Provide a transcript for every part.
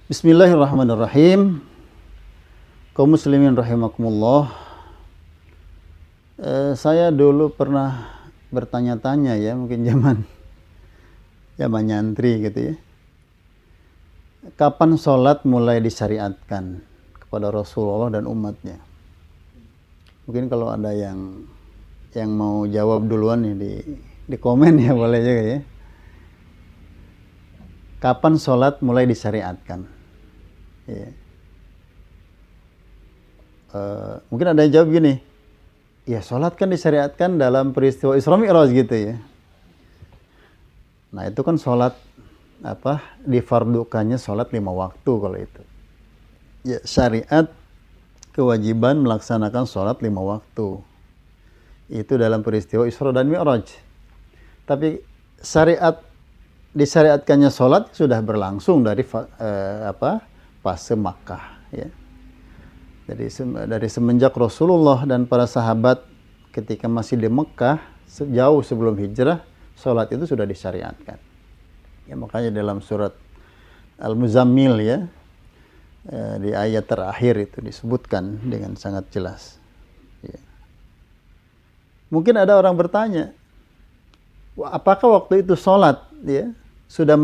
Bismillahirrahmanirrahim. Kaum muslimin rahimakumullah. Saya dulu pernah bertanya-tanya ya, mungkin zaman nyantri gitu ya. Kapan sholat mulai disyariatkan kepada Rasulullah dan umatnya? Mungkin kalau ada yang mau jawab duluan nih di komen ya, boleh juga ya. Kapan sholat mulai disyariatkan? Ya. Mungkin ada yang jawab gini, ya sholat kan disyariatkan dalam peristiwa Isra Mi'raj gitu ya. Nah itu kan sholat difardukannya sholat 5 waktu kalau itu. Ya syariat kewajiban melaksanakan sholat 5 waktu. Itu dalam peristiwa Isra dan Mi'raj. Tapi disyariatkannya sholat sudah berlangsung dari fase Makkah ya. Jadi dari semenjak Rasulullah dan para sahabat ketika masih di Mekah, jauh sebelum hijrah, sholat itu sudah disyariatkan. Ya, makanya dalam surat Al-Muzammil ya, di ayat terakhir itu disebutkan dengan sangat jelas. Ya. Mungkin ada orang bertanya, apakah waktu itu sholat ya sudah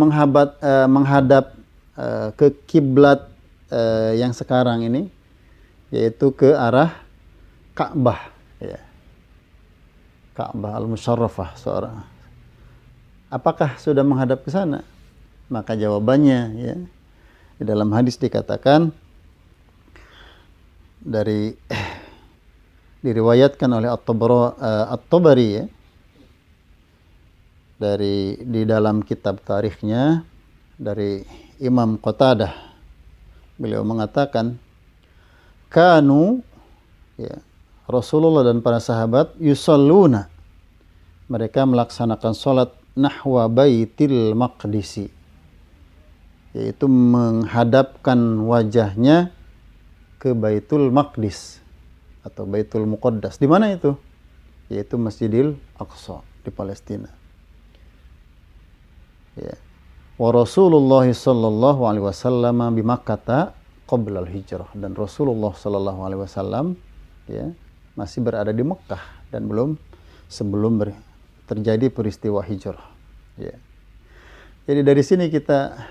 menghadap ke kiblat yang sekarang ini, yaitu ke arah Ka'bah ya. Ka'bah al-Musyarrafah seorang. Apakah sudah menghadap ke sana? Maka jawabannya ya, di dalam hadis dikatakan diriwayatkan oleh At-Tabari ya, di dalam kitab tarikhnya dari Imam Qatadah, beliau mengatakan kanu ya, Rasulullah dan para sahabat yusalluna, mereka melaksanakan sholat nahwa baitil maqdisi, yaitu menghadapkan wajahnya ke Baitul Maqdis atau Baitul Muqaddas. Di mana itu? Yaitu Masjidil Aqsa di Palestina. Ya. Wa Rasulullah sallallahu alaihi wasallam bi Makkah qabla al-hijrah, dan Rasulullah sallallahu alaihi wasallam ya masih berada di Mekah dan sebelum terjadi peristiwa hijrah ya. Jadi dari sini kita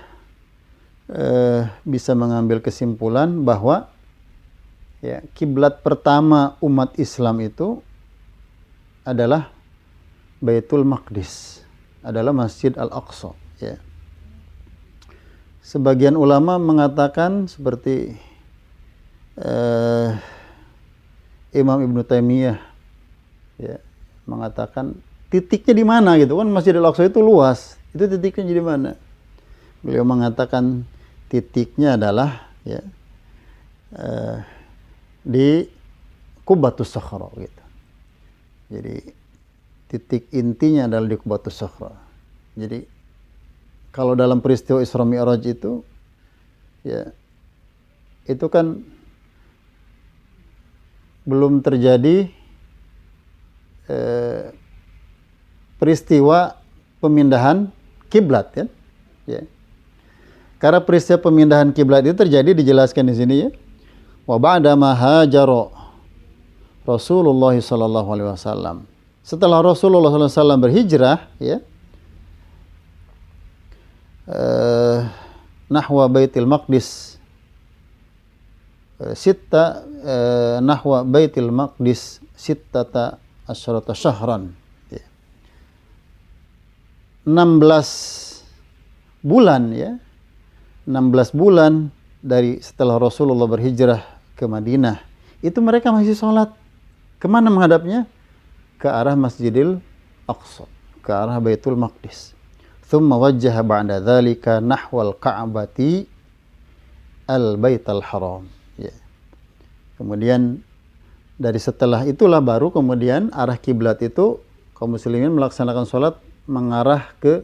bisa mengambil kesimpulan bahwa ya kiblat pertama umat Islam itu adalah Baitul Maqdis, adalah Masjid Al-Aqsa ya. Sebagian ulama mengatakan seperti Imam Ibnu Taimiyah ya, mengatakan titiknya di mana gitu kan, Masjid Al-Aqsa itu luas, itu titiknya di mana? Beliau mengatakan titiknya adalah ya di Qubatus Sakhra gitu. Jadi titik intinya adalah di Qubatus Sakhra. Jadi kalau dalam peristiwa Isra Mi'raj itu ya itu kan belum terjadi peristiwa pemindahan kiblat kan ya. Karena peristiwa pemindahan kiblat itu terjadi, dijelaskan di sini ya. Wa ba'da ma hajara Rasulullah sallallahu alaihi wasallam. Setelah Rasulullah sallallahu alaihi wasallam berhijrah ya, nahwa Baitul Maqdis nahwa Baitul Maqdis sittata asyrata syahran ya. 16 bulan ya, 16 bulan dari setelah Rasulullah berhijrah ke Madinah, itu mereka masih sholat. Kemana menghadapnya? Ke arah Masjidil Aqsa, ke arah Baitul Maqdis. Thumma wajjaha ba'da dzalika nahwal Ka'bati al-Baitul Haram ya. Kemudian dari setelah itulah baru kemudian arah kiblat itu kaum muslimin melaksanakan sholat mengarah ke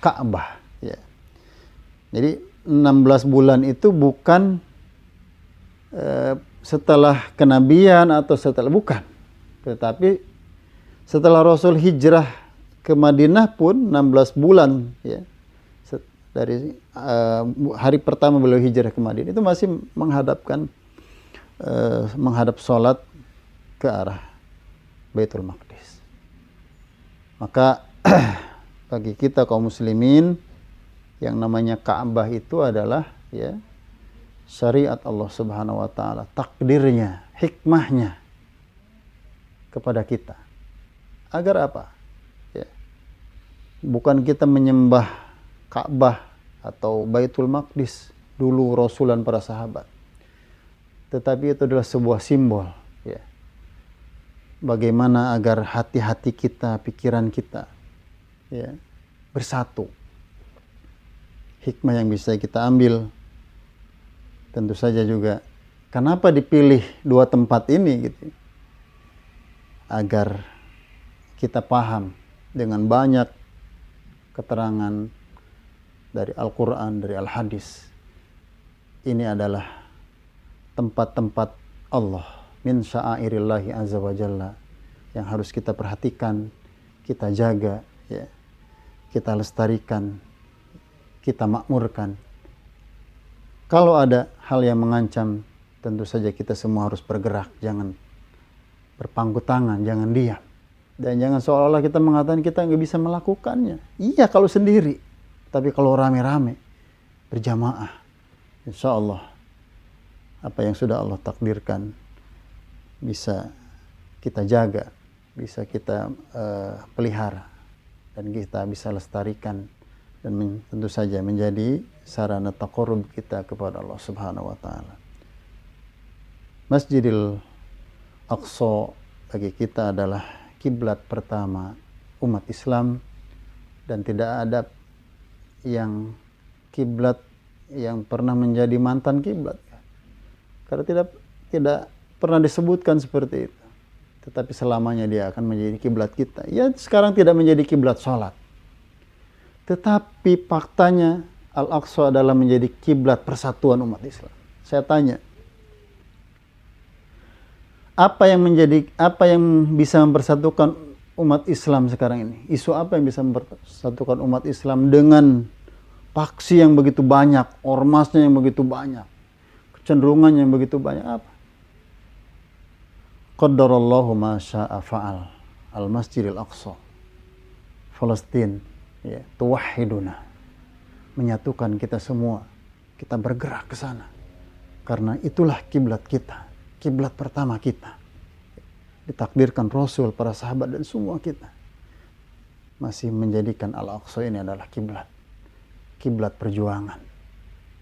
Ka'bah ya. Jadi 16 bulan itu bukan setelah kenabian atau setelah, bukan, tetapi setelah Rasul hijrah ke Madinah pun 16 bulan ya, dari hari pertama beliau hijrah ke Madinah itu masih menghadap sholat ke arah Baitul Maqdis. Maka bagi kita kaum muslimin, yang namanya Ka'bah itu adalah ya syariat Allah Subhanahu wa taala, takdirnya, hikmahnya kepada kita. Agar apa? Ya. Bukan kita menyembah Ka'bah atau Baitul Maqdis dulu Rasul dan para sahabat. Tetapi itu adalah sebuah simbol, ya. Bagaimana agar hati-hati kita, pikiran kita, ya, bersatu. Hikmah yang bisa kita ambil tentu saja juga kenapa dipilih dua tempat ini gitu, agar kita paham dengan banyak keterangan dari Al-Quran, dari Al-Hadis, ini adalah tempat-tempat Allah min sya'airillahi azza wa jalla yang harus kita perhatikan, kita jaga, ya, kita lestarikan, kita makmurkan. Kalau ada hal yang mengancam, tentu saja kita semua harus bergerak, jangan berpangku tangan, jangan diam. Dan jangan seolah-olah kita mengatakan kita nggak bisa melakukannya. Iya kalau sendiri, tapi kalau rame-rame, berjamaah, insya Allah apa yang sudah Allah takdirkan bisa kita jaga, bisa kita pelihara, dan kita bisa lestarikan, dan tentu saja menjadi sarana taqarrub kita kepada Allah Subhanahu wa taala. Masjidil Aqsa bagi kita adalah kiblat pertama umat Islam, dan tidak ada yang kiblat yang pernah menjadi mantan kiblat. Karena tidak pernah disebutkan seperti itu. Tetapi selamanya dia akan menjadi kiblat kita. Ya, sekarang tidak menjadi kiblat salat. Tetapi faktanya Al-Aqsa adalah menjadi kiblat persatuan umat Islam. Saya tanya, apa yang bisa mempersatukan umat Islam sekarang ini? Isu apa yang bisa mempersatukan umat Islam dengan faksi yang begitu banyak, ormasnya yang begitu banyak, kecenderungannya yang begitu banyak? Apa? Qaddarallahu ma syaa fa'al. Al-Masjidil Aqsa, Palestina, ya, tuwahhiduna, menyatukan kita semua. Kita bergerak ke sana karena itulah kiblat kita, kiblat pertama kita. Ditakdirkan Rasul, para sahabat, dan semua kita masih menjadikan Al-Aqsa ini adalah kiblat, kiblat perjuangan,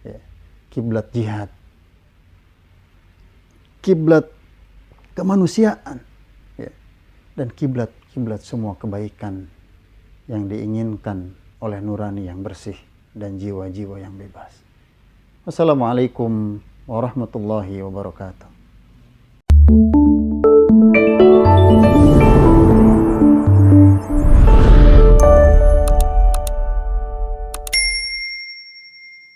ya, kiblat jihad, kiblat kemanusiaan, ya, dan kiblat semua kebaikan yang diinginkan oleh nurani yang bersih dan jiwa-jiwa yang bebas. Wassalamualaikum warahmatullahi wabarakatuh.